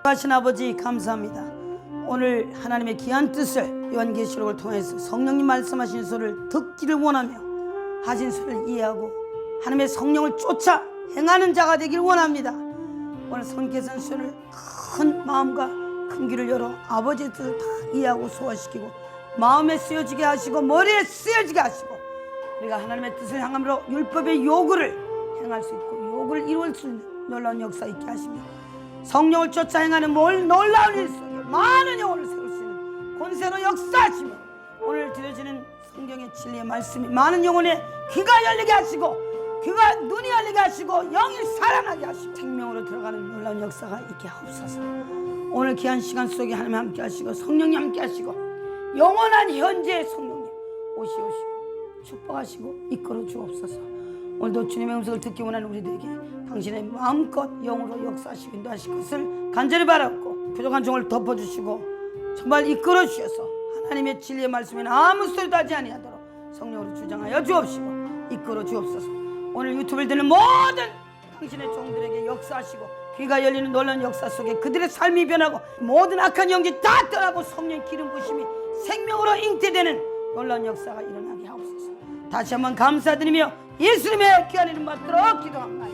하신 아버지 감사합니다. 오늘 하나님의 귀한 뜻을 요한계시록을 통해서 성령님 말씀하신 소리를 듣기를 원하며 하신 소리를 이해하고 하나님의 성령을 쫓아 행하는 자가 되길 원합니다. 오늘 성께서는 소리를 큰 마음과 큰 귀를 열어 아버지의 뜻을 다 이해하고 소화시키고 마음에 쓰여지게 하시고 머리에 쓰여지게 하시고 우리가 하나님의 뜻을 향함으로 율법의 요구를 행할 수 있고 요구를 이룰 수 있는 놀라운 역사 있게 하시며 성령을 쫓아 행하는 놀라운 일 속에 많은 영혼을 세울 수 있는 권세로 역사하시며 오늘 드려지는 성경의 진리의 말씀이 많은 영혼의 귀가 열리게 하시고 귀가 눈이 열리게 하시고 영이 살아나게 하시고 생명으로 들어가는 놀라운 역사가 있게 하옵소서. 오늘 귀한 시간 속에 하나님 함께 하시고 성령님 함께 하시고 영원한 현재의 성령님 오시옵시고 축복하시고 이끌어 주옵소서. 오늘도 주님의 음성을 듣기 원하는 우리들에게 당신의 마음껏 영으로 역사하시고 인도하실 것을 간절히 바라고 부족한 종을 덮어주시고 정말 이끌어 주셔서 하나님의 진리의 말씀에는 아무 소리도 하지 아니하도록 성령으로 주장하여 주옵시고 이끌어 주옵소서. 오늘 유튜브를 듣는 모든 당신의 종들에게 역사하시고 귀가 열리는 놀라운 역사 속에 그들의 삶이 변하고 모든 악한 영지 다 떠나고 성령 기름 부심이 생명으로 잉태되는 놀라운 역사가 일어나게 하옵소서. 다시 한번 감사드리며 예수님의 귀한 이름 받들어 기도합니다.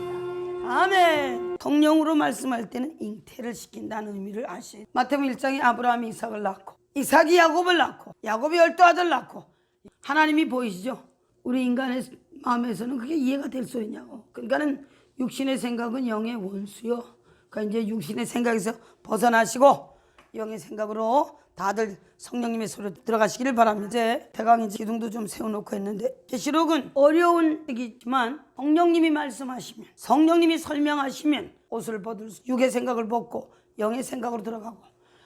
아멘. 성령으로 말씀할 때는 잉태를 시킨다는 의미를 아시. 마태복음 1장에 아브라함이 이삭을 낳고 이삭이 야곱을 낳고 야곱이 12아들 낳고 하나님이 보이시죠? 우리 인간의 마음에서는 그게 이해가 될 소리냐고. 그러니까는 육신의 생각은 영의 원수요. 그러니까 이제 육신의 생각에서 벗어나시고 영의 생각으로 다들 성령님의 소리로 들어가시기를 바랍니다. 이제 대강의 기둥도 좀 세워놓고 했는데 계시록은 어려운 얘기지만 성령님이 말씀하시면 성령님이 설명하시면 옷을 벗을 수 육의 생각을 벗고 영의 생각으로 들어가고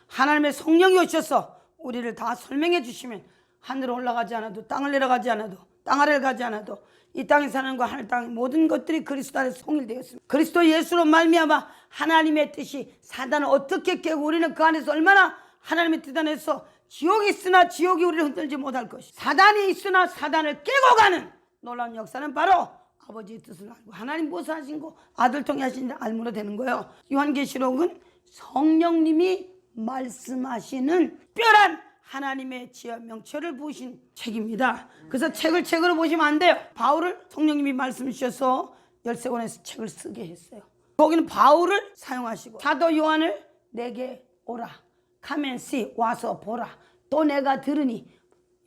하나님의 성령이 오셔서 우리를 다 설명해 주시면 하늘을 올라가지 않아도 땅을 내려가지 않아도 땅 아래를 가지 않아도 이 땅에 사는 거 하늘 땅의 모든 것들이 그리스도 안에서 통일되었습니다. 그리스도 예수로 말미암아 하나님의 뜻이 사단을 어떻게 깨고 우리는 그 안에서 얼마나 하나님의 뜻 안에서 지옥이 있으나 지옥이 우리를 흔들지 못할 것이 사단이 있으나 사단을 깨고 가는 놀라운 역사는 바로 아버지의 뜻을 알고 하나님 무엇을 하신 거 아들 통해 하신 알므로 되는 거예요. 요한계시록은 성령님이 말씀하시는 특별한 하나님의 지혜와 명철을 부으신 책입니다. 그래서 책을 책으로 보시면 안 돼요. 바울을 성령님이 말씀 주셔서 열쇠권에서 책을 쓰게 했어요. 거기는 바울을 사용하시고 사도 요한을 내게 오라 카멘시 와서 보라 또 내가 들으니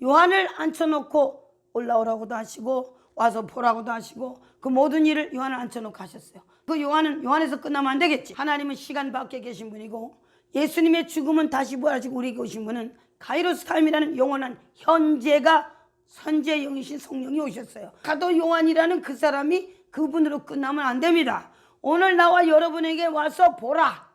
요한을 앉혀놓고 올라오라고도 하시고 와서 보라고도 하시고 그 모든 일을 요한을 앉혀놓고 하셨어요. 그 요한은 요한에서 끝나면 안 되겠지. 하나님은 시간 밖에 계신 분이고 예수님의 죽음은 다시 부활하시고 우리에게 오신 분은 카이로스 타임이라는 영원한 현재가 선제 영이신 성령이 오셨어요. 사도 요한이라는 그 사람이 그분으로 끝나면 안 됩니다. 오늘 나와 여러분에게 와서 보라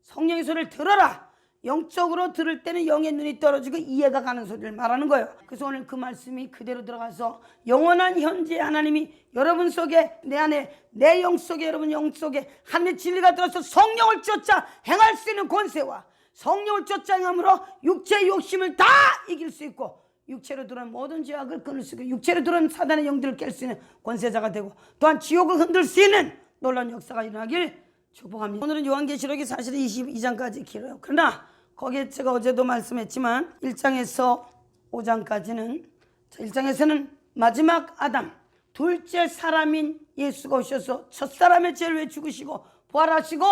성령의 소리를 들어라. 영적으로 들을 때는 영의 눈이 떨어지고 이해가 가는 소리를 말하는 거예요. 그래서 오늘 그 말씀이 그대로 들어가서 영원한 현재 하나님이 여러분 속에 내 안에 내 영 속에 여러분 영 속에 하나님의 진리가 들어서 성령을 쫓아 행할 수 있는 권세와 성령을 쫓아 행함으로 육체의 욕심을 다 이길 수 있고 육체로 들어온 모든 죄악을 끊을 수 있고 육체로 들어온 사단의 영들을 깰 수 있는 권세자가 되고 또한 지옥을 흔들 수 있는 놀라운 역사가 일어나길 축복합니다. 오늘은 요한계시록이 사실은 22장까지 길어요. 그러나 거기에 제가 어제도 말씀했지만 1장에서 5장까지는 1장에서는 마지막 아담 둘째 사람인 예수가 오셔서 첫사람의 죄를 왜 죽으시고 부활하시고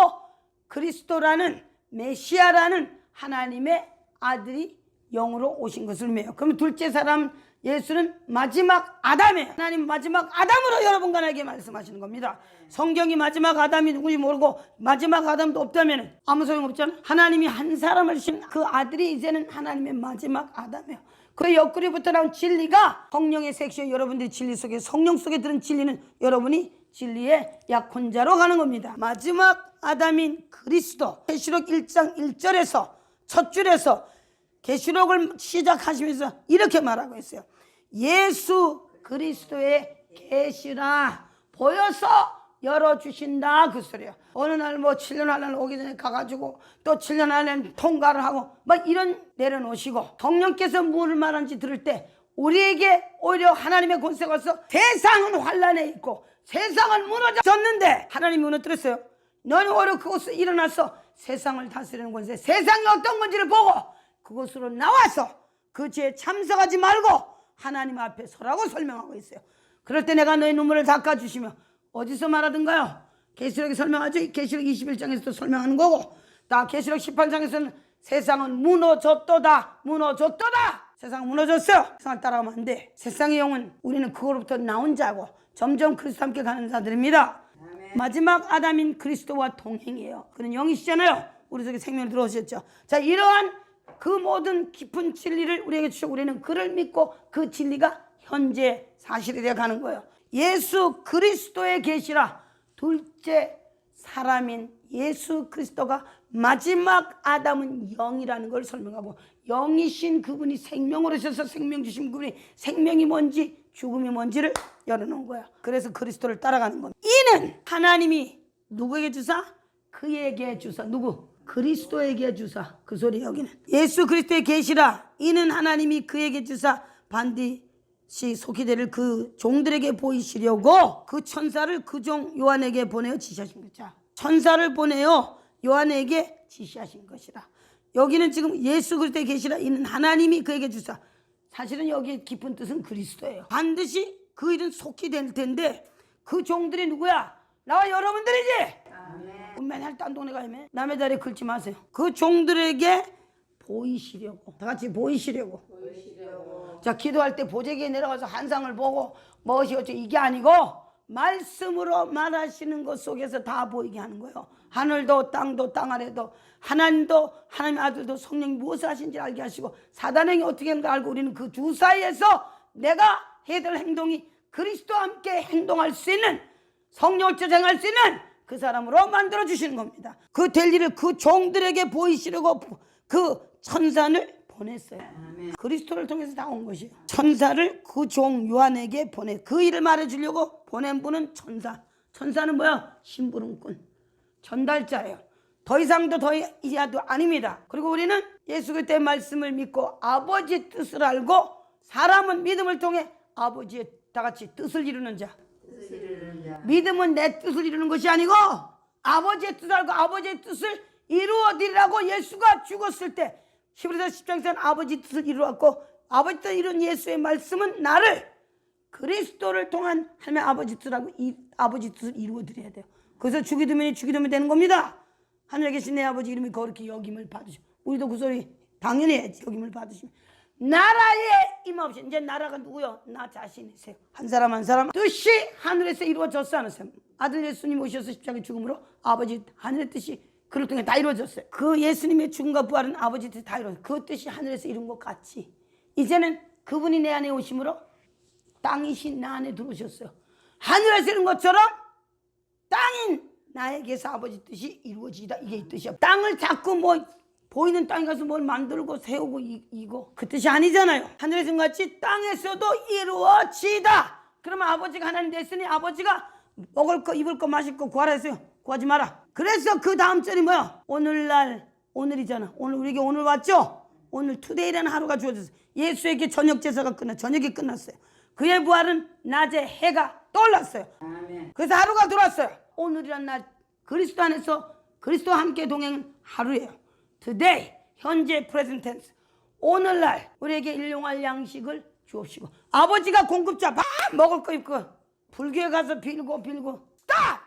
그리스도라는 메시아라는 하나님의 아들이 영으로 오신 것을 매요. 그러면 둘째 사람 예수는 마지막 아담이에요. 하나님 마지막 아담으로 여러분과 나에게 말씀하시는 겁니다. 성경이 마지막 아담이 누군지 모르고 마지막 아담도 없다면 아무 소용없잖아. 하나님이 한 사람을 주신 그 아들이 이제는 하나님의 마지막 아담이에요. 그 옆구리부터 나온 진리가 성령의 색시에 여러분들이 진리 속에 성령 속에 들은 진리는 여러분이 진리의 약혼자로 가는 겁니다. 마지막 아담인 그리스도 계시록 1장 1절에서 첫 줄에서 계시록을 시작하시면서 이렇게 말하고 있어요. 예수 그리스도의 계시라 보여서 열어주신다 그 소리예요. 어느 날 뭐 7년 안에 오기 전에 가가지고 또 7년 안에 통과를 하고 막 이런 내려놓으시고 성령께서 무엇을 말하는지 들을 때 우리에게 오히려 하나님의 권세가 와서 세상은 환란에 있고 세상은 무너졌는데 하나님이 무너뜨렸어요. 너는 오히려 그곳에 일어나서 세상을 다스리는 권세, 세상이 어떤 건지를 보고 그곳으로 나와서 그 죄에 참석하지 말고 하나님 앞에 서라고 설명하고 있어요. 그럴 때 내가 너의 눈물을 닦아주시며, 어디서 말하던가요? 계시록에 설명하죠. 계시록 21장에서도 설명하는 거고, 다 계시록 18장에서는 세상은 무너졌도다, 무너졌도다. 세상은 무너졌어요. 세상을 따라가면 안 돼. 세상의 영은 우리는 그거로부터 나온 자고 점점 그리스도 함께 가는 자들입니다. 아멘. 마지막 아담인 그리스도와 동행이에요. 그는 영이시잖아요. 우리 속에 생명을 들어오셨죠. 자, 이러한 그 모든 깊은 진리를 우리에게 주시고 우리는 그를 믿고 그 진리가 현재 사실이 되어 가는 거예요. 예수 그리스도의 계시라. 둘째 사람인 예수 그리스도가 마지막 아담은 영이라는 걸 설명하고, 영이신 그분이 생명으로 오셔서 생명 주신 그분이 생명이 뭔지 죽음이 뭔지를 열어놓은 거야. 그래서 그리스도를 따라가는 겁니다. 이는 하나님이 누구에게 주사? 그에게 주사. 누구? 그리스도에게 주사. 그 소리 여기는. 예수 그리스도의 계시라. 이는 하나님이 그에게 주사 반드시 속히 되를 그 종들에게 보이시려고 그 천사를 그 종 요한에게 보내어 지시하신 거죠. 천사를 보내어 요한에게 지시하신 것이라. 여기는 지금 예수 그리스도의 계시라. 이는 하나님이 그에게 주사. 사실은 여기에 깊은 뜻은 그리스도예요. 반드시 그 일은 속히 될 텐데 그 종들이 누구야? 나와 여러분들이지. 맨날 딴 동네 가면 남의 자리에 긁지 마세요. 그 종들에게 보이시려고. 다 같이 보이시려고. 자, 기도할 때 보재기에 내려가서 한상을 보고 무엇이 어쩌고 이게 아니고 말씀으로 말하시는 것 속에서 다 보이게 하는 거예요. 하늘도 땅도 땅 아래도 하나님도 하나님 아들도 성령이 무엇을 하신지 알게 하시고 사단행이 어떻게 하는가 알고 우리는 그 두 사이에서 내가 해야 될 행동이 그리스도와 함께 행동할 수 있는, 성령을 제정할 수 있는 그 사람으로 만들어 주시는 겁니다. 그 될 일을 그 종들에게 보이시려고 그 천사를 보냈어요. 아멘. 그리스도를 통해서 다 온 것이에요. 천사를 그 종 요한에게 보내, 그 일을 말해주려고 보낸 분은 천사. 천사는 뭐야? 심부름꾼, 전달자예요. 더 이상도 더 이하도 아닙니다. 그리고 우리는 예수 그리스도의 말씀을 믿고 아버지의 뜻을 알고, 사람은 믿음을 통해 아버지의 다 같이 뜻을 이루는 자. 믿음은 내 뜻을 이루는 것이 아니고 아버지의 뜻을 알고 아버지의 뜻을 이루어드리라고 예수가 죽었을 때 히브리서 10장에서는 아버지 뜻을 이루었고, 아버지 뜻을 이룬 예수의 말씀은 나를 그리스도를 통한 하나님의 아버지 뜻하고 아버지 뜻을 이루어드려야 돼요. 그래서 주기도면이 주기도면 되는 겁니다. 하늘에 계신 내 아버지 이름이 거룩히 여김을 받으시고, 우리도 그 소리 당연히 해야지. 여김을 받으시면 나라에 임하옵시. 이제 나라가 누구요? 나 자신이세요. 한 사람 한 사람 뜻이 하늘에서 이루어졌어 않았어요? 아들 예수님 오셔서 십자가의 죽음으로 아버지 하늘의 뜻이 그를 통해 다 이루어졌어요. 그 예수님의 죽음과 부활은 아버지 뜻이 다 이루어졌어요. 그 뜻이 하늘에서 이룬 것 같이 이제는 그분이 내 안에 오심으로 땅이신 나 안에 들어오셨어요. 하늘에서 이룬 것처럼 땅인 나에게서 아버지 뜻이 이루어지다. 이게 이 뜻이야. 땅을 자꾸 뭐 보이는 땅에 가서 뭘 만들고 세우고 이거 그 뜻이 아니잖아요. 하늘에서 같이 땅에서도 이루어지다. 그러면 아버지가 하나님 됐으니 아버지가 먹을 거 입을 거 마실 거 구하라 했어요. 구하지 마라. 그래서 그 다음 절이 뭐야? 오늘날, 오늘이잖아. 오늘 우리에게 오늘 왔죠? 오늘 투데이라는 하루가 주어졌어요. 예수에게 저녁 제사가 저녁이 끝났어요. 그의 부활은 낮에 해가 떠올랐어요. 아멘. 그래서 하루가 들어왔어요. 오늘이란 날 그리스도 안에서 그리스도와 함께 동행은 하루예요. Today, 현재 present tense. 오늘날 우리에게 일용할 양식을 주옵시고. 아버지가 공급자, 밥 먹을 거 입고 불교에 가서 빌고 stop!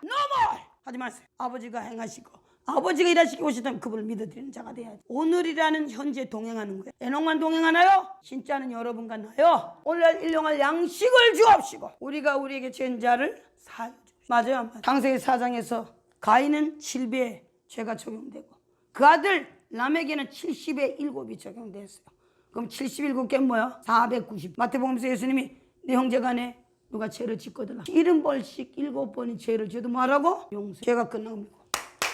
No more! 하지 마세요. 아버지가 행하시고 아버지가 일하시기 오시다면 그분을 믿어드리는 자가 돼야지. 오늘이라는 현재 동행하는 거예요. 에녹만 동행하나요? 진짜는 여러분과 나요. 오늘날 일용할 양식을 주옵시고 우리가 우리에게 죄인 자를 사하여 주옵시고. 맞아요. 창세기 4장에서 가인은 7배의 죄가 적용되고 그 아들 람에게는 70의 7이 적용됐어요. 그럼 77개 뭐야? 490. 마태복음에서 예수님이 내 형제간에 누가 죄를 짓거든 70벌씩 7번이 죄를 지어도 뭐하라고? 용서. 죄가 끝납니다.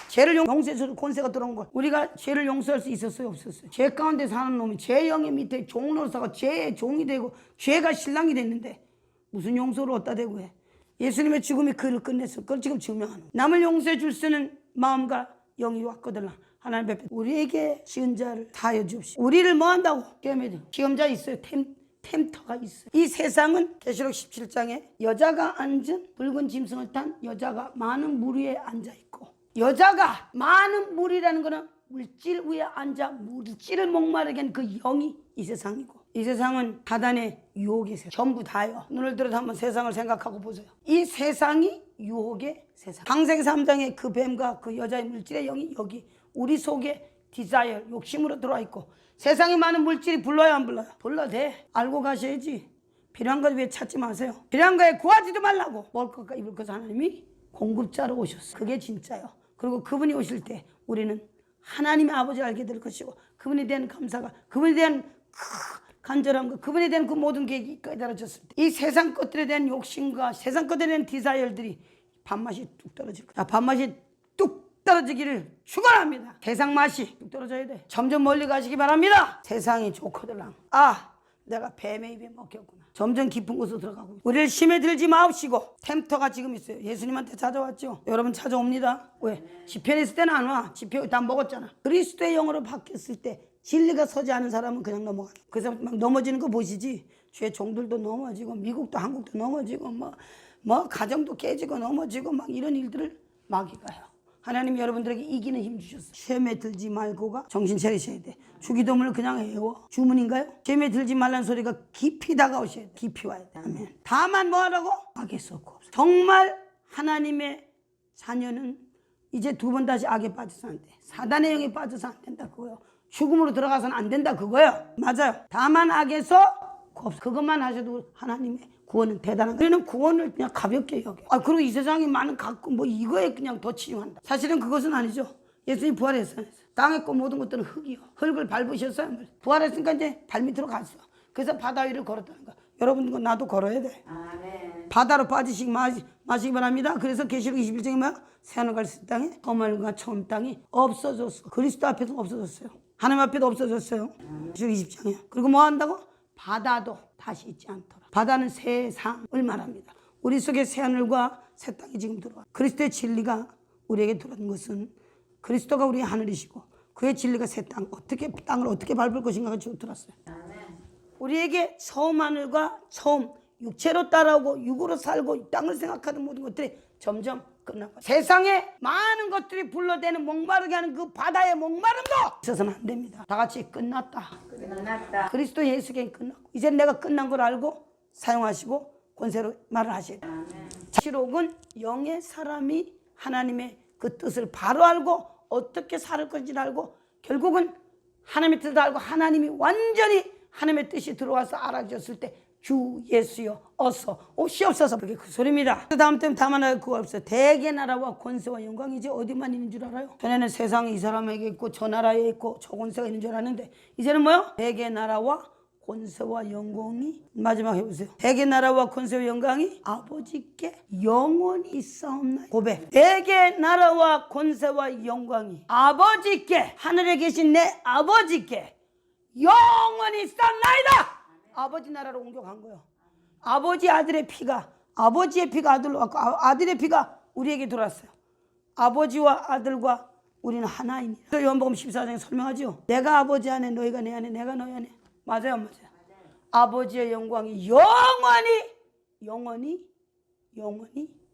죄를 용서해서 권세가 들어온 거. 우리가 죄를 용서할 수 있었어요? 없었어요? 죄 가운데 사는 놈이 죄 영의 밑에 종로서가 죄의 종이 되고 죄가 신랑이 됐는데 무슨 용서를 얻다 대고 해? 예수님의 죽음이 그를 끝냈어. 그걸 지금 증명하는 거야. 남을 용서해 줄 수 있는 마음과 영이 왔거든. 하나님 앞에 우리에게 지은 자를 다하여 주옵시고. 우리를 뭐 한다고? 시험자 있어요. 템터가 있어요. 이 세상은 계시록 17장에 여자가 앉은 붉은 짐승을 탄 여자가 많은 물 위에 앉아있고 여자가 많은 물이라는 거는 물질 위에 앉아 물질을 목마르게 하는 그 영이 이 세상이고, 이 세상은 사단의 유혹의 세상. 전부 다요. 눈을 들어서 한번 세상을 생각하고 보세요. 이 세상이 유혹의 세상. 창세기 3장에 그 뱀과 그 여자의 물질의 영이 여기 우리 속에 디자이어, 욕심으로 들어와 있고, 세상에 많은 물질이 불러요, 안 불러요? 불러도 돼. 알고 가셔야지. 필요한 것 왜 찾지 마세요. 필요한 거에 구하지도 말라고. 먹을 것과 입을 것 하나님이 공급자로 오셨어요. 그게 진짜요. 그리고 그분이 오실 때 우리는 하나님의 아버지를 알게 될 것이고, 그분에 대한 감사가, 그분에 대한 간절함과 그분에 대한 그 모든 계획이 깨달아졌을 때 이 세상 것들에 대한 욕심과 세상 것들에 대한 디자이어들이 밥맛이 뚝 떨어질 거야. 밥맛이 뚝 떨어지기를 축원합니다. 세상 맛이 뚝 떨어져야 돼. 점점 멀리 가시기 바랍니다. 세상이 좋거들랑 내가 뱀의 입에 먹혔구나. 점점 깊은 곳으로 들어가고 있어요. 우리를 심에 들지 마옵시고. 템터가 지금 있어요. 예수님한테 찾아왔죠. 여러분 찾아옵니다. 왜? 지편에 있을 때는 안 와. 지편 다 먹었잖아. 그리스도의 영으로 바뀌었을 때 진리가 서지 않은 사람은 그냥 넘어가요. 그래서 막 넘어지는 거 보시지. 주의 종들도 넘어지고, 미국도 한국도 넘어지고, 가정도 깨지고 넘어지고 막 이런 일들을 마귀가요. 하나님이 여러분들에게 이기는 힘 주셨어요. 시험에 들지 말고가 정신 차리셔야 돼. 주기도문을 그냥 외워. 주문인가요? 시험에 들지 말라는 소리가 깊이 다가오셔야 돼. 깊이 와야 돼. 아멘. 다만 뭐 하라고? 악에 썩고 없어. 정말 하나님의 자녀는 이제 두 번 다시 악에 빠져서 안 돼. 사단의 영에 빠져서 안 된다 그거요. 죽음으로 들어가서는 안 된다 그거요. 맞아요. 다만 악에서 없어. 그것만 하셔도 하나님의 구원은 대단한 거예요. 우리는 구원을 그냥 가볍게 여겨. 그리고 이 세상에 많은 갖고 이거에 그냥 더 치중한다. 사실은 그것은 아니죠. 예수님 부활했어요. 땅에 거 모든 것들은 흙이요. 흙을 밟으셨어요. 부활했으니까 이제 발밑으로 갔어. 그래서 바다 위를 걸었다는 거야. 여러분도 나도 걸어야 돼. 아멘. 바다로 빠지시기 마시기 바랍니다. 그래서 계시록 21장에 뭐야? 새하늘 갈새 땅에 거물과 처음 땅이 없어졌어. 그리스도 앞에도 없어졌어요. 하나님 앞에도 없어졌어요. 계시록 20장이야. 그리고 뭐 한다고? 바다도 다시 있지 않더라. 바다는 세상을 말합니다. 우리 속에 새하늘과 새 땅이 지금 들어와. 그리스도의 진리가 우리에게 들어온 것은 그리스도가 우리의 하늘이시고 그의 진리가 새 땅을 어떻게 밟을 것인가가 지금 들었어요. 우리에게 처음 하늘과 처음 육체로 따라오고 육으로 살고 땅을 생각하는 모든 것들이 점점 끝나고, 세상에 많은 것들이 불러대는 목마르게 하는 그 바다의 목마름도 있어서는 안 됩니다. 다 같이 끝났다. 그리스도 예수께 끝났고, 이제 내가 끝난 걸 알고 사용하시고 권세로 말을 하셔야 돼요. 지록은 영의 사람이 하나님의 그 뜻을 바로 알고 어떻게 살 것인지를 알고, 결국은 하나님의 뜻을 알고 하나님이 완전히 하나님의 뜻이 들어와서 알아줬을 때 주 예수여 어서 오시옵소서. 그게 그 소리입니다. 그 다음 때는 다만 하나 그거 없어요. 대개 나라와 권세와 영광이 이제 어디만 있는 줄 알아요? 전에는 세상이 이 사람에게 있고 저 나라에 있고 저 권세가 있는 줄 알았는데, 이제는 뭐요? 대개 나라와 권세와 영광이, 마지막 해보세요. 대개 나라와 권세와 영광이 아버지께 영원히 있사옵나이다. 고백. 대개 나라와 권세와 영광이 아버지께, 하늘에 계신 내 아버지께 영원히 있사옵나이다. 아버지 나라로 옮겨간 거예요. 아버지 아들의 피가, 아버지의 피가 아들로 왔고 아들의 피가 우리에게 들어왔어요. 아버지와 아들과 우리는 하나입니다. 요한복음 14장에 설명하죠. 내가 아버지 안에, 너희가 내 안에, 내가 너희 안에. 맞아요, 안 맞아요? 아버지의 영광이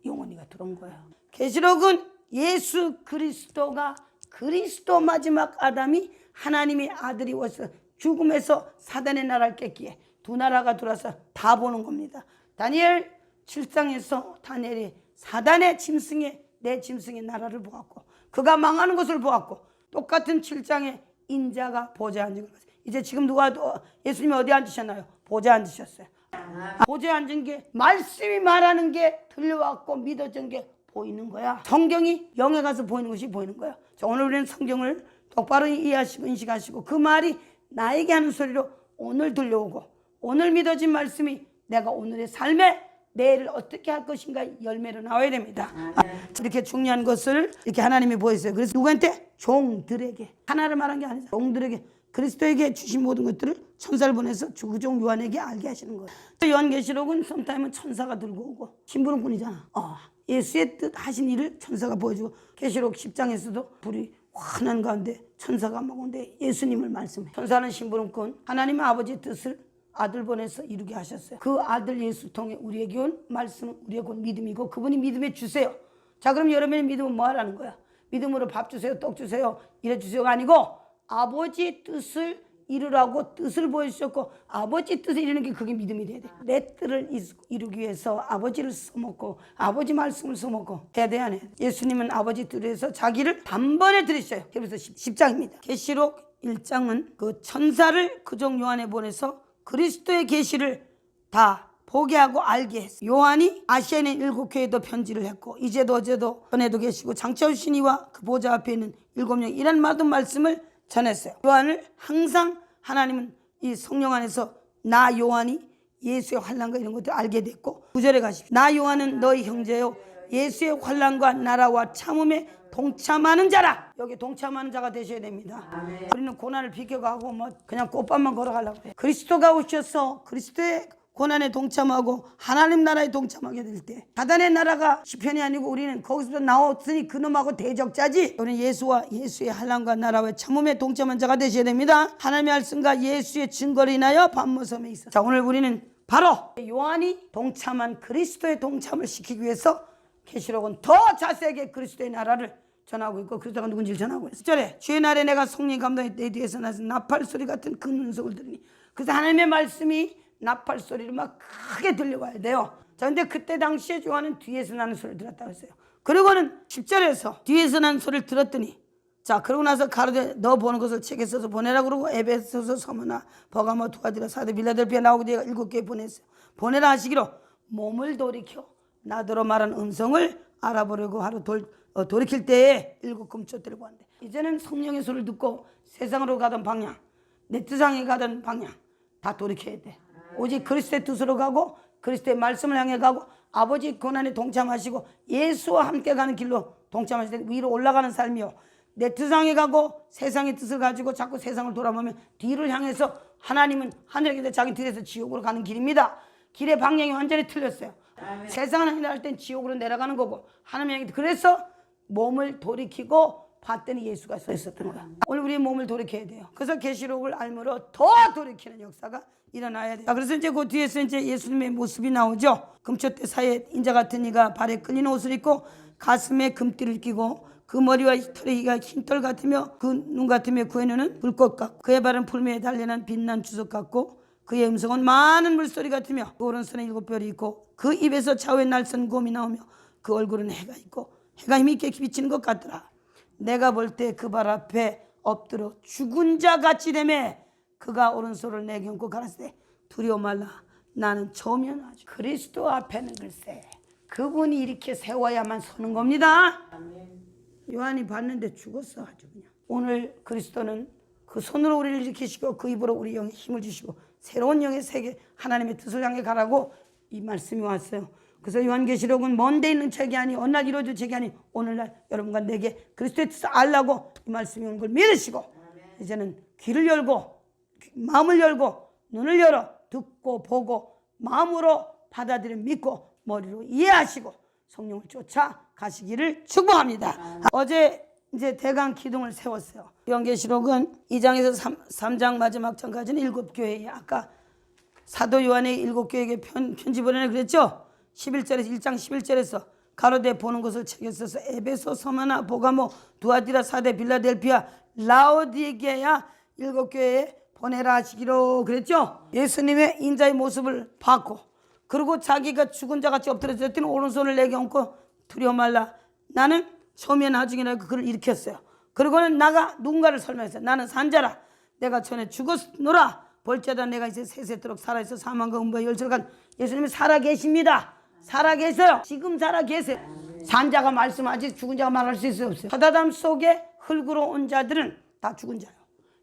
영원히가 들어온 거예요. 계시록은 예수 그리스도가, 그리스도 마지막 아담이 하나님의 아들이 와서 죽음에서 사단의 나라를 깼기에 두 나라가 들어와서 다 보는 겁니다. 다니엘 7장에서 다니엘이 사단의 짐승의, 내 짐승의 나라를 보았고 그가 망하는 것을 보았고, 똑같은 7장에 인자가 보좌에 앉은 걸 봤어요. 이제 지금 예수님이 어디 앉으셨나요? 보좌에 앉으셨어요. 보좌에 앉은 게 말씀이 말하는 게 들려왔고 믿어진 게 보이는 거야. 성경이 영에 가서 보이는 것이 보이는 거야. 자, 오늘 우리는 성경을 똑바로 이해하시고 인식하시고 그 말이 나에게 하는 소리로 오늘 들려오고, 오늘 믿어진 말씀이 내가 오늘의 삶에 내일을 어떻게 할 것인가 열매로 나와야 됩니다. 이렇게 중요한 것을 이렇게 하나님이 보였어요. 그래서 누구한테? 종들에게. 하나를 말한 게 아니죠. 종들에게, 그리스도에게 주신 모든 것들을 천사를 보내서 주종 요한에게 알게 하시는 거예요. 요한계시록은 썸타임은 천사가 들고 오고 심부름꾼이잖아. 예수의 뜻 하신 일을 천사가 보여주고, 계시록 10장에서도 불이 환한 가운데 천사가 막 오는데 예수님을 말씀해. 천사는 심부름꾼, 하나님의 아버지의 뜻을 아들 보내서 이루게 하셨어요. 그 아들 예수 통해 우리에게 온 말씀은 우리에게 온 믿음이고, 그분이 믿음의 주세요. 자, 그럼 여러분의 믿음은 뭐 하라는 거야? 믿음으로 밥 주세요, 떡 주세요, 이래 주세요가 아니고 아버지 뜻을 이루라고 뜻을 보여주셨고 아버지 뜻을 이루는 게 그게 믿음이 돼야 돼. 내 뜻을 이루기 위해서 아버지를 써먹고 아버지 말씀을 써먹고 해야 돼, 안 해? 예수님은 아버지 뜻을 위해서 자기를 단번에 들이셨어요. 그래서 10장입니다. 계시록 1장은 그 천사를 그종 요한에 보내서 그리스도의 계시를 다 보게 하고 알게 했어요. 요한이 아시아에 있는 7교회도 편지를 했고 이제도 어제도 전에도 계시고 장차오시니와 그 보좌 앞에 있는 7명 이런 모든 말씀을 전했어요. 요한을 항상 하나님은 이 성령 안에서 나 요한이 예수의 환난과 이런 것들을 알게 됐고 9절에 가십시오. 나 요한은 너희 형제요 예수의 환난과 나라와 참음에 동참하는 자라. 여기 동참하는 자가 되셔야 됩니다. 아멘. 우리는 고난을 비켜가고 뭐 그냥 꽃밭만 걸어가려고 해요. 그리스도가 오셔서 그리스도의 고난에 동참하고 하나님 나라에 동참하게 될 때 사단의 나라가 시편이 아니고 우리는 거기서 나왔으니 그놈하고 대적자지. 우리는 예수와 예수의 환난과 나라와 참음에 동참한 자가 되셔야 됩니다. 하나님의 말씀과 예수의 증거를 인하여 반모섬에 있어. 자, 오늘 우리는 바로 요한이 동참한 그리스도의 동참을 시키기 위해서 계시록은 더 자세하게 그리스도의 나라를 전하고 있고 그리스도가 누군지를 전하고 있어요. 10절에 주의 날에 내가 성령 감동에 내 뒤에서 나서 나팔 소리 같은 큰 운석을 들으니 그래서 하나님의 말씀이 나팔 소리를 막 크게 들려와야 돼요. 자, 근데 그때 당시에 요한은 뒤에서 나는 소리를 들었다고 했어요. 그리고는 10절에서 뒤에서 나는 소리를 들었더니 자, 그러고 나서 가로되 너 보는 것을 책에 써서 보내라 그러고 에베소서, 서머나, 버가모, 두아디라, 사데, 빌라델피아, 라오디게아 7교회 보냈어요. 보내라 하시기로 몸을 돌이켜 나더러 말한 음성을 알아보려고 하루 돌이킬 때에 7 금초대를 보았는데 이제는 성령의 소리를 듣고 세상으로 가던 방향, 내 뜻상에 가던 방향 다 돌이켜야 돼. 오직 그리스도의 뜻으로 가고 그리스도의 말씀을 향해 가고 아버지 고난에 동참하시고 예수와 함께 가는 길로 동참하실 때 위로 올라가는 삶이요. 내 뜻상에 가고 세상의 뜻을 가지고 자꾸 세상을 돌아보면 뒤를 향해서 하나님은 하늘에 계신 자기 뒤에서 지옥으로 가는 길입니다. 길의 방향이 완전히 틀렸어요. 아멘. 세상을 향할 땐 지옥으로 내려가는 거고 하나님 향해 그래서 몸을 돌이키고 봤더니 예수가 서 있었던 거야. 오늘 우리 몸을 돌이켜야 돼요. 그래서 계시록을 알므로 더 돌이키는 역사가 일어나야 돼요. 그래서 이제 그 뒤에서 이제 예수님의 모습이 나오죠. 금초대 사이에 인자 같은 이가 발에 끌리는 옷을 입고 가슴에 금띠를 끼고 그 머리와 털의 이가 흰털 같으며 그 눈 같으며 그의 눈은 불꽃 같고 그의 발은 풀매에 달려난 빛난 주석 같고 그의 음성은 많은 물소리 같으며 그 오른손에 7별이 있고 그 입에서 좌우에 날선 곰이 나오며 그 얼굴은 해가 있고 해가 힘있게 비치는 것 같더라. 내가 볼 때 그 발 앞에 엎드려 죽은 자 같이 되매 그가 오른손을 내게 얹고 가라사대 두려워 말라 나는 초면하죠. 그리스도 앞에는 글쎄 그분이 이렇게 세워야만 서는 겁니다. 요한이 봤는데 죽었어 아주 그냥. 오늘 그리스도는 그 손으로 우리를 일으키시고 그 입으로 우리 영에 힘을 주시고 새로운 영의 세계 하나님의 뜻을 향해 가라고 이 말씀이 왔어요. 그래서 요한계시록은 먼데 있는 책이 아니 어느 날 이루어질 책이 아니 오늘날 여러분과 내게 그리스도의 뜻을 알라고 이 말씀이 온 걸 믿으시고 이제는 귀를 열고 마음을 열고 눈을 열어 듣고 보고 마음으로 받아들여 믿고 머리로 이해하시고 성령을 쫓아 가시기를 축복합니다. 어제 이제 대강 기둥을 세웠어요. 요한계시록은 2장에서 3장 마지막 장까지는 7교회에 아까 사도 요한의 7교회에게 편지 보내라 그랬죠. 11절에서 1장 11절에서 가로되 보는 것을 책에 써서 에베소, 서머나, 보가모, 두아디라, 사데, 빌라델피아, 라오디게아 7교회에 보내라 하시기로 그랬죠. 예수님의 인자의 모습을 봤고 그리고 자기가 죽은 자같이 엎드려졌더니 오른손을 내게 얹고 두려워 말라 나는 초면하중이라고 그를 일으켰어요. 그리고는 나가 누군가를 설명했어요. 나는 산자라 내가 전에 죽었노라 볼자다 내가 이제 세세토록 살아있어 사망과 음부와 열쇠를 간 예수님은 살아계십니다. 살아계세요. 지금 살아계세요. 산자가 말씀하지 죽은 자가 말할 수 있어요 없어요? 바다담 속에 흙으로 온 자들은 다 죽은 자예요.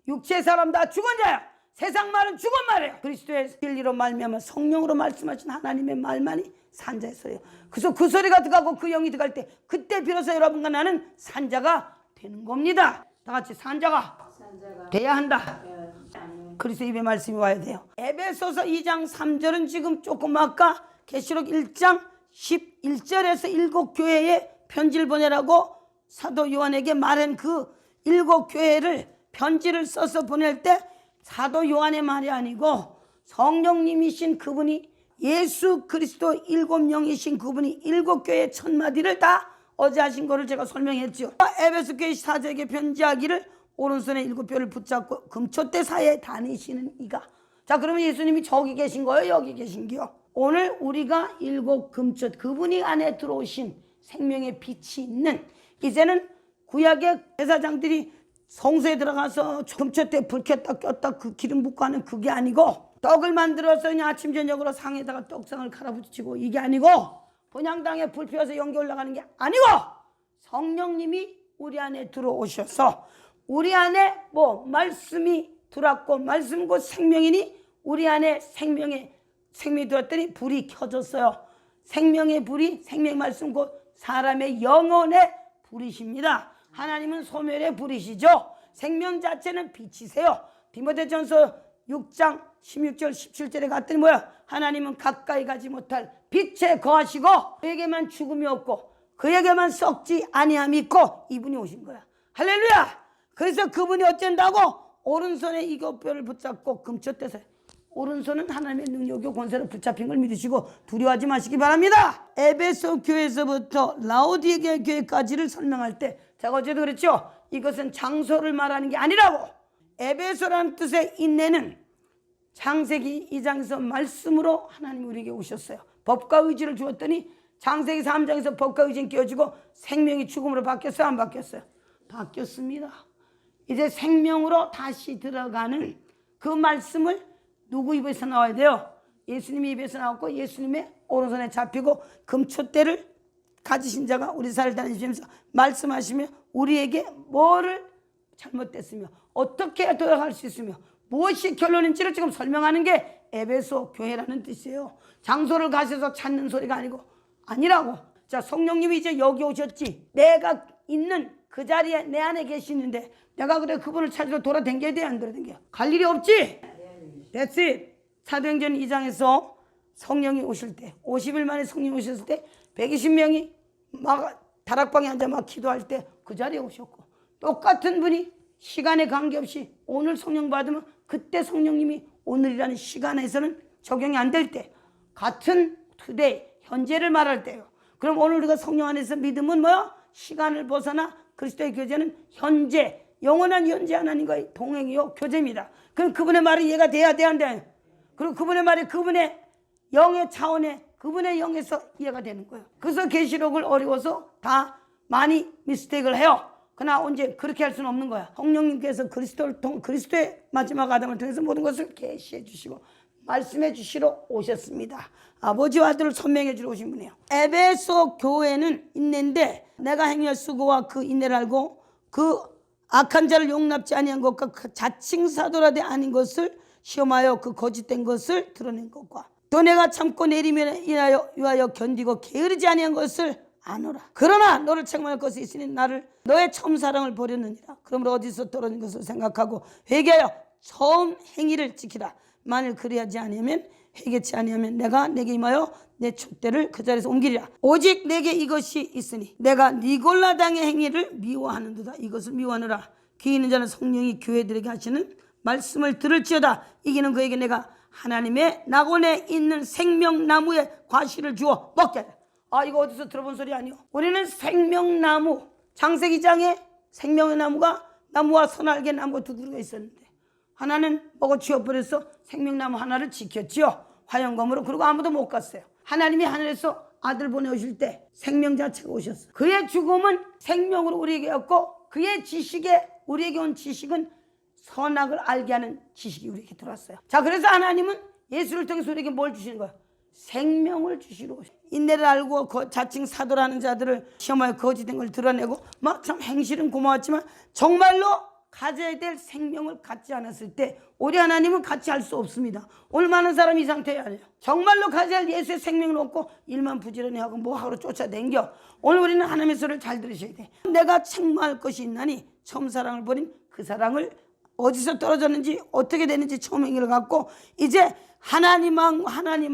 육체의 사람 다 죽은 자예요. 세상 말은 죽은 말이에요. 그리스도의 진리로 말미암아 성령으로 말씀하신 하나님의 말만이 산자의 소리예요. 그래서 그 소리가 들어가고 그 영이 들어갈 때 그때 비로소 여러분과 나는 산자가 되는 겁니다. 다 같이 산자가 돼야 한다. 그리스도 입에 말씀이 와야 돼요. 에베소서 2장 3절은 지금 조금 아까 계시록 1장 11절에서 7교회에 편지를 보내라고 사도 요한에게 말한 그 7교회를 편지를 써서 보낼 때 사도 요한의 말이 아니고 성령님이신 그분이 예수 그리스도 7영이신 그분이 7교회의 첫 마디를 다 어제 하신 거를 제가 설명했죠. 에베소 교회 사제에게 편지하기를 오른손에 7뼈를 붙잡고 금초대 사이에 다니시는 이가. 자, 그러면 예수님이 저기 계신 거예요? 여기 계신 거요? 오늘 우리가 7 금초, 그분이 안에 들어오신 생명의 빛이 있는, 이제는 구약의 제사장들이 성소에 들어가서 금초대 불 켰다 꼈다 그 기름 붓고 하는 그게 아니고, 떡을 만들어서 그냥 아침 저녁으로 상에다가 떡상을 갈아붙이고 이게 아니고, 분향당에 불 피워서 연기 올라가는 게 아니고, 성령님이 우리 안에 들어오셔서 우리 안에 말씀이 들어왔고, 말씀 곧 생명이니 우리 안에 생명이 들어왔더니 불이 켜졌어요. 생명의 불이, 생명 말씀 곧 사람의 영혼의 불이십니다. 하나님은 소멸의 불이시죠. 생명 자체는 빛이세요. 디모데전서 6장 16절 17절에 갔더니 뭐야? 하나님은 가까이 가지 못할 빛에 거하시고 그에게만 죽음이 없고 그에게만 썩지 아니함이 있고, 이분이 오신 거야. 할렐루야. 그래서 그분이 어쩐다고? 오른손에 7뼈를 붙잡고 금초대서. 오른손은 하나님의 능력이고 권세로 붙잡힌 걸 믿으시고 두려워하지 마시기 바랍니다. 에베소 교회에서부터 라오디게 교회까지를 설명할 때 제가 어제도 그랬죠. 이것은 장소를 말하는 게 아니라고. 에베소라는 뜻의 인내는 창세기 2장에서 말씀으로 하나님이 우리에게 오셨어요. 법과 의지를 주었더니 창세기 3장에서 법과 의지는 깨어지고 생명이 죽음으로 바뀌었어요? 안 바뀌었어요? 바뀌었습니다. 이제 생명으로 다시 들어가는 그 말씀을 누구 입에서 나와야 돼요? 예수님의 입에서 나왔고, 예수님의 오른손에 잡히고 금초대를 가지신 자가 우리 사를 다니시면서 말씀하시며 우리에게 뭐를 잘못됐으며 어떻게 돌아갈 수 있으며 무엇이 결론인지를 지금 설명하는 게 에베소 교회라는 뜻이에요. 장소를 가셔서 찾는 소리가 아니라고. 자, 성령님이 이제 여기 오셨지. 내가 있는 그 자리에 내 안에 계시는데 내가 그래 그분을 찾으러 돌아다녀야 돼? 안 돌아다녀? 갈 일이 없지? That's it. 사도행전 2장에서 성령이 오실 때, 50일 만에 성령이 오셨을 때 120명이 막 다락방에 앉아 막 기도할 때 그 자리에 오셨고, 똑같은 분이 시간에 관계없이 오늘 성령 받으면 그때 성령님이 오늘이라는 시간에서는 적용이 안 될 때, 같은 today, 현재를 말할 때요. 그럼 오늘 우리가 성령 안에서 믿음은 뭐야? 시간을 벗어나 그리스도의 교제는 현재, 영원한 현재 하나님과의 동행이요 교제입니다. 그럼 그분의 말이 이해가 돼야 돼, 안 돼? 그리고 그분의 말이 그분의 영의 차원에, 그분의 영에서 이해가 되는 거예요. 그래서 계시록을 어려워서 다 많이 미스테이크를 해요. 그러나 언제 그렇게 할 수는 없는 거야. 성령님께서 그리스도의 마지막 아담을 통해서 모든 것을 계시해 주시고 말씀해 주시러 오셨습니다. 아버지와 아들을 선명해 주러 오신 분이에요. 에베소 교회는 있는데 내가 행할 수고와 그 인내를 알고 그 악한 자를 용납지 아니한 것과 그 자칭 사도라되 아닌 것을 시험하여 그 거짓된 것을 드러낸 것과 또 내가 참고 내리면 위하여 견디고 게으르지 아니한 것을 아노라. 그러나 너를 책망할 것이 있으니 나를 너의 처음 사랑을 버렸느니라. 그러므로 어디서 떨어진 것을 생각하고 회개하여 처음 행위를 지키라. 만일 그리하지 아니하면 회개치 아니하면 내가 내게 임하여 내 촛대를 그 자리에서 옮기리라. 오직 내게 이것이 있으니 내가 니골라당의 행위를 미워하는도다. 이것을 미워하느라. 귀 있는 자는 성령이 교회들에게 하시는 말씀을 들을지어다. 이기는 그에게 내가 하나님의 낙원에 있는 생명나무의 과실을 주어 먹게 하라. 이거 어디서 들어본 소리 아니요? 우리는 생명나무, 창세기장에 생명의 나무가 나무와 선알개 나무가 두 그루가 있었는데 하나는 먹어 치워버려서 생명나무 하나를 지켰지요. 화영검으로. 그리고 아무도 못 갔어요. 하나님이 하늘에서 아들 보내오실 때 생명 자체가 오셨어요. 그의 죽음은 생명으로 우리에게 왔고 그의 지식에 우리에게 온 지식은 선악을 알게 하는 지식이 우리에게 들어왔어요. 자, 그래서 하나님은 예수를 통해서 우리에게 뭘 주시는 거예요? 생명을 주시러 오셔. 인내를 알고 자칭 사도라는 자들을 시험하여 거짓된 걸 드러내고 막 참 행실은 고마웠지만 정말로 가져야 될 생명을 갖지 않았을 때 우리 하나님은 같이 할 수 없습니다. 오늘 많은 사람이 이 상태에 아니에요. 정말로 가져야 할 예수의 생명을 얻고 일만 부지런히 하고 뭐 하러 쫓아댕겨. 오늘 우리는 하나님의 소리를 잘 들으셔야 돼. 내가 책망할 것이 있나니 처음 사랑을 버린 그 사랑을 어디서 떨어졌는지 어떻게 되는지 처음 행위를 갖고 이제 하나님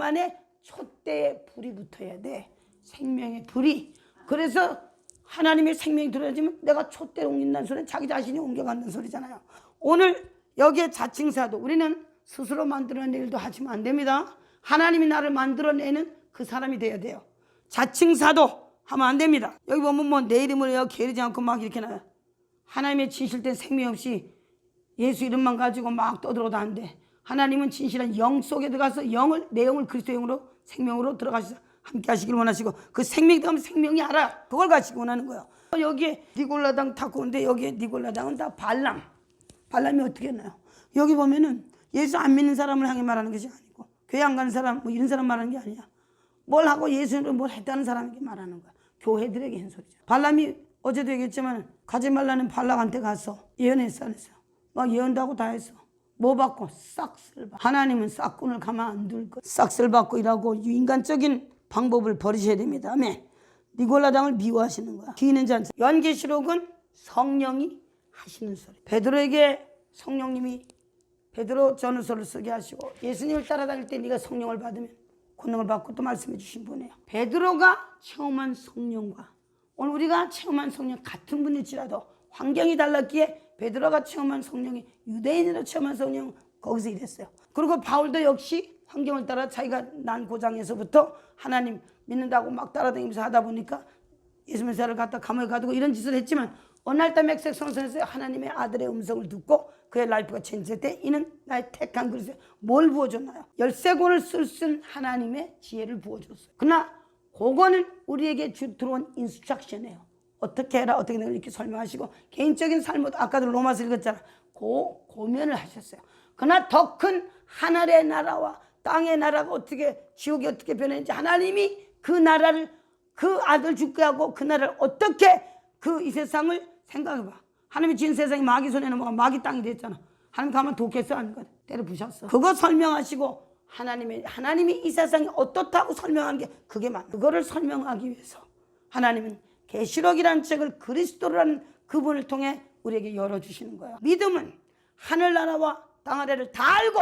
안에 촛대에 불이 붙어야 돼. 생명의 불이. 그래서 하나님의 생명이 들어야지만 내가 촛대를 옮긴다는 소리는 자기 자신이 옮겨간다는 소리잖아요. 오늘 여기에 자칭사도 우리는 스스로 만들어낸 일도 하시면 안 됩니다. 하나님이 나를 만들어내는 그 사람이 돼야 돼요. 자칭사도 하면 안 됩니다. 여기 보면 뭐 내 이름을 여 게으르지 않고 막 이렇게 나와요. 하나님의 진실된 생명 없이 예수 이름만 가지고 막 떠들어도 안 돼. 하나님은 진실한 영 속에 들어가서 내 영을 그리스도의 영으로 생명으로 들어가셔서 함께 하시길 원하시고, 그 생명이 들어가면 생명이 알아. 그걸 가지고 원하는 거예요. 여기에 니골라당 탁구 오는데 여기에 니골라당은 다 발람이 어떻게 했나요? 여기 보면은 예수 안 믿는 사람을 향해 말하는 것이 아니고, 교회 안 가는 사람 뭐 이런 사람 말하는 게 아니야. 뭘 하고 예수님으로 뭘 했다는 사람에게 말하는 거야. 교회들에게 한 소리죠. 발람이 어제도 얘기했지만 가지 말라는 발락한테 가서 예언했어 안 했어요? 막 예언도 하고 다 했어. 뭐 받고? 싹쓸 받고. 하나님은 싹군을 가만 안 둘 거. 싹쓸 받고 일하고 인간적인 방법을 버리셔야 됩니다. 아멘. 니골라당을 미워하시는 거야. 기는 자는. 요한계시록은 성령이 하시는 소리. 베드로에게 성령님이 베드로 전후서를 쓰게 하시고, 예수님을 따라다닐 때 네가 성령을 받으면 권능을 받고 또 말씀해 주신 분이에요. 베드로가 체험한 성령과 오늘 우리가 체험한 성령 같은 분일지라도 환경이 달랐기에 베드로가 체험한 성령이 유대인으로 체험한 성령 거기서 일했어요. 그리고 바울도 역시 환경을 따라 자기가 난 고장에서부터 하나님 믿는다고 막 따라다니면서 하다 보니까 예수 메시아를 갖다 감옥에 가두고 이런 짓을 했지만, 어느 날 맥색 성전에서 하나님의 아들의 음성을 듣고 그의 라이프가 체인지될 때 이는 나의 택한 그릇에 뭘 부어줬나요? 13권을 쓸 수 있는 하나님의 지혜를 부어줬어요. 그러나 그거는 우리에게 들어온 인스트럭션이에요. 어떻게 해라 어떻게 해라 이렇게 설명하시고, 개인적인 삶도 아까도 로마서 읽었잖아. 고면을 하셨어요. 그러나 더 큰 하늘의 나라와 땅의 나라가 어떻게, 지옥이 어떻게 변했는지, 하나님이 그 나라를, 그 아들 죽게 하고 그 나라를 어떻게 이 세상을 생각해봐. 하나님이 지은 세상이 마귀 손에 넘어가 마귀 땅이 됐잖아. 하나님 가만 독했어 안 거야? 때려 부셨어. 그거 설명하시고 하나님이 이 세상이 어떻다고 설명하는 게 그게 맞나? 그거를 설명하기 위해서 하나님은 계시록이라는 책을 그리스도라는 그분을 통해 우리에게 열어주시는 거예요. 믿음은 하늘나라와 땅아래를 다 알고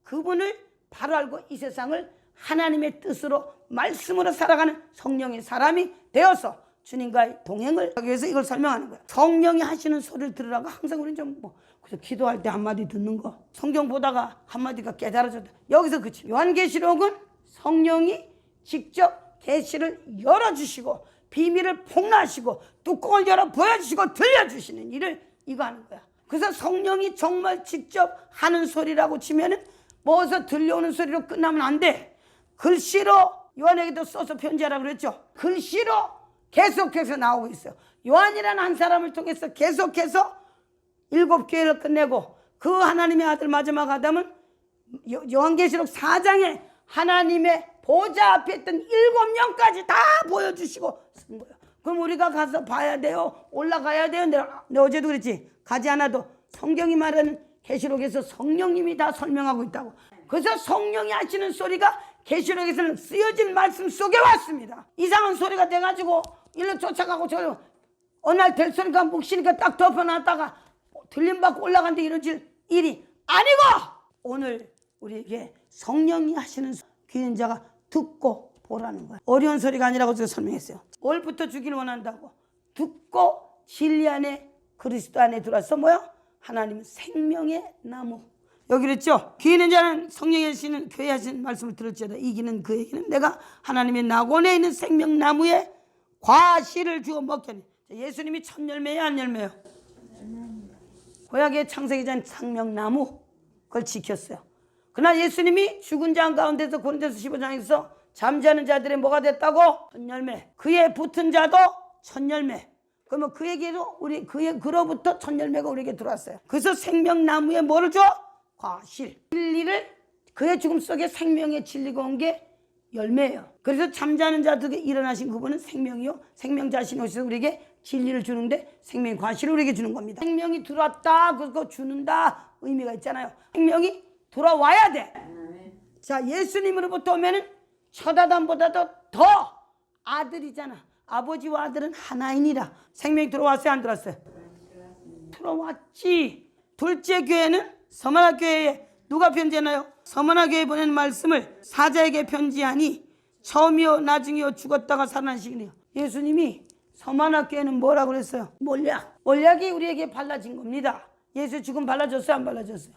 그분을 바로 알고 이 세상을 하나님의 뜻으로 말씀으로 살아가는 성령의 사람이 되어서 주님과의 동행을 하기 위해서 이걸 설명하는 거야. 성령이 하시는 소리를 들으라고 항상 우리는 좀 그래서 기도할 때 한마디 듣는 거, 성경 보다가 한마디가 깨달아졌다. 여기서 그치. 요한계시록은 성령이 직접 계시를 열어주시고 비밀을 폭로하시고 뚜껑을 열어 보여주시고 들려주시는 일을 이거 하는 거야. 그래서 성령이 정말 직접 하는 소리라고 치면은 뭐서 들려오는 소리로 끝나면 안 돼. 글씨로 요한에게도 써서 편지하라고 그랬죠. 글씨로 계속해서 나오고 있어요. 요한이라는 한 사람을 통해서 계속해서 7교회를 끝내고 그 하나님의 아들 마지막 아담은 요한계시록 4장에 하나님의 보좌 앞에 있던 7영까지 다 보여주시고 쓴 거예요. 그럼 우리가 가서 봐야 돼요? 올라가야 돼요? 내가 어제도 그랬지. 가지 않아도 성경이 말하는 계시록에서 성령님이 다 설명하고 있다고. 그래서 성령이 하시는 소리가 계시록에서는 쓰여진 말씀 속에 왔습니다. 이상한 소리가 돼가지고 일로 쫓아가고 저 어느 날 될 소리가 묵시니까 딱 덮어놨다가 들림받고 올라간데 이러질 일이 아니고, 오늘 우리에게 성령이 하시는 귀인 자가 듣고 보라는 거야. 어려운 소리가 아니라고 제가 설명했어요. 올부터 주기를 원한다고. 듣고 진리 안에 그리스도 안에 들어와서 뭐야? 하나님은 생명의 나무. 여기 그랬죠. 귀 있는 자는 성령이 하시는 교회 하시는 말씀을 들을지어다 이기는 그에게는 내가 하나님의 낙원에 있는 생명나무에 과실을 주어 먹겠네. 예수님이 첫 열매예요 안 열매요? 구약의 창세기전 생명나무 그걸 지켰어요. 그러나 예수님이 죽은 자 가운데서 고린도서 15장에서 잠자는 자들의 뭐가 됐다고? 첫 열매. 그에 붙은 자도 첫 열매. 그러면 그에게도 그로부터 첫 열매가 우리에게 들어왔어요. 그래서 생명나무에 뭐를 줘? 과실. 진리를, 그의 죽음 속에 생명의 진리가 온 게 열매예요. 그래서 잠자는 자들에게 일어나신 그분은 생명이요, 생명 자신이 오셔서 우리에게 진리를 주는데 생명의 과실을 우리에게 주는 겁니다. 생명이 들어왔다 그거 주는다 의미가 있잖아요. 생명이 돌아와야 돼. 자, 예수님으로부터 오면은 첫 아담보다도 더 아들이잖아. 아버지와 아들은 하나이니라. 생명이 들어왔어요 안 들어왔어요? 들어왔지. 둘째 교회는 서머나 교회에 누가 편지하나요? 서머나 교회에 보내는 말씀을 사자에게 편지하니 처음이요 나중이요 죽었다가 살아나시기네요. 예수님이 서머나 교회는 뭐라고 그랬어요? 몰약이 우리에게 발라진 겁니다. 예수 죽음 발라졌어요 안 발라졌어요?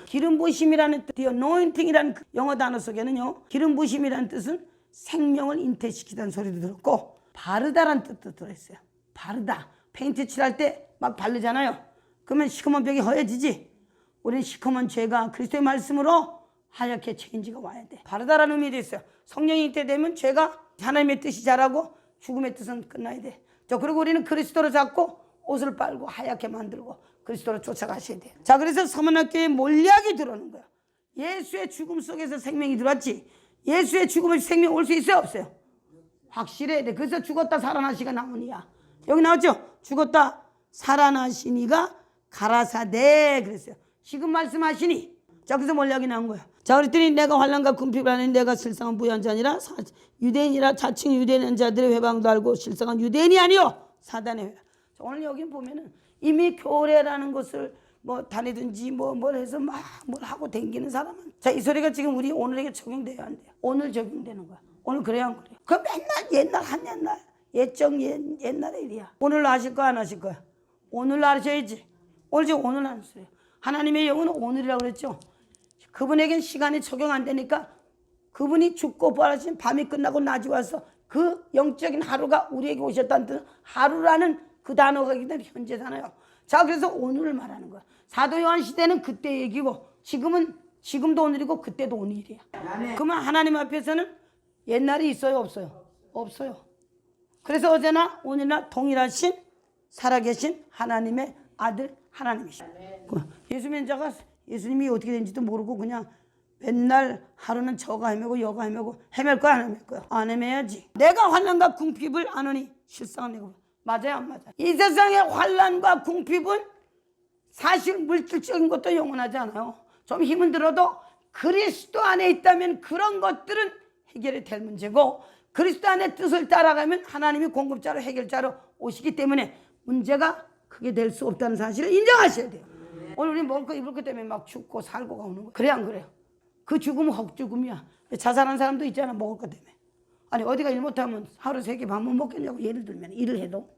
기름 부심이라는 뜻, anointing이라는 영어 단어 속에는요, 기름 부심이라는 뜻은 생명을 잉태시키다는 소리도 들었고 바르다란 뜻도 들어있어요. 바르다. 페인트 칠할 때 막 바르잖아요. 그러면 시커먼 벽이 허해지지. 우리는 시커먼 죄가 그리스도의 말씀으로 하얗게 체인지가 와야 돼. 바르다라는 의미도 있어요. 성령이 때 되면 죄가 하나님의 뜻이 자라고 죽음의 뜻은 끝나야 돼. 그리고 우리는 그리스도로 잡고 옷을 빨고 하얗게 만들고 그리스도로 쫓아가셔야 돼요. 자, 그래서 서문학교에 몰약이 들어오는 거야. 예수의 죽음 속에서 생명이 들어왔지. 예수의 죽음에 생명 올 수 있어요, 없어요? 확실해야 돼. 그래서 죽었다 살아나시가 나오니야. 여기 나왔죠? 죽었다 살아나시니가 가라사대 그랬어요. 지금 말씀하시니. 자, 그래서 몰약이 나온 거야. 자, 그랬더니 내가 환난과 궁핍을 하는 내가 실상은 부유한 자 아니라 유대인이라 자칭 유대인 자들의 회방도 알고 실상은 유대인이 아니요 사단의 회방. 자, 오늘 여기 보면은 이미 교례라는 것을 뭐 다니든지 뭘 해서 막 뭘 하고 댕기는 사람은, 자, 이 소리가 지금 우리 오늘에게 적용돼야 안 돼요. 오늘 적용되는 거야. 오늘 그래야 안 그래요? 그 맨날 옛날 한 옛날 예정 옛날의 일이야. 오늘 하실 거야 안 하실 거야? 오늘 하셔야지. 오늘 지금 오늘 하는 소리예요. 하나님의 영은 오늘이라고 그랬죠. 그분에겐 시간이 적용 안 되니까 그분이 죽고 부활하신 밤이 끝나고 낮이 와서 그 영적인 하루가 우리에게 오셨다는 뜻, 하루라는 그 단어가 있기 현재잖아요. 자, 그래서 오늘을 말하는 거야. 사도 요한 시대는 그때 얘기고 지금도 오늘이고 그때도 오늘이야. 그러면 하나님 앞에서는 옛날이 있어요, 없어요? 없어요. 그래서 어제나 오늘이나 동일하신 살아계신 하나님의 아들 하나님이시죠. 예수 믿는 자가 예수님이 어떻게 된지도 모르고 그냥 맨날 하루는 저가 헤매고 여가 헤매고 헤맬 거야 안 헤맬 거야? 안 헤매야지. 내가 환난과 궁핍을 아느니 실상은 내가 맞아요 안 맞아요? 이 세상의 환난과 궁핍은 사실 물질적인 것도 영원하지 않아요. 좀 힘은 들어도 그리스도 안에 있다면 그런 것들은 해결이 될 문제고, 그리스도 안에 뜻을 따라가면 하나님이 공급자로 해결자로 오시기 때문에 문제가 크게 될 수 없다는 사실을 인정하셔야 돼요. 오늘 우리 먹을 거 입을 것 때문에 막 죽고 살고가 오는 거예요. 그래 안 그래요? 그 죽음은 헛죽음이야. 자살한 사람도 있잖아, 먹을 것 때문에. 아니 어디가 일 못하면 하루 3끼 밥 못 먹겠냐고. 예를 들면 일을 해도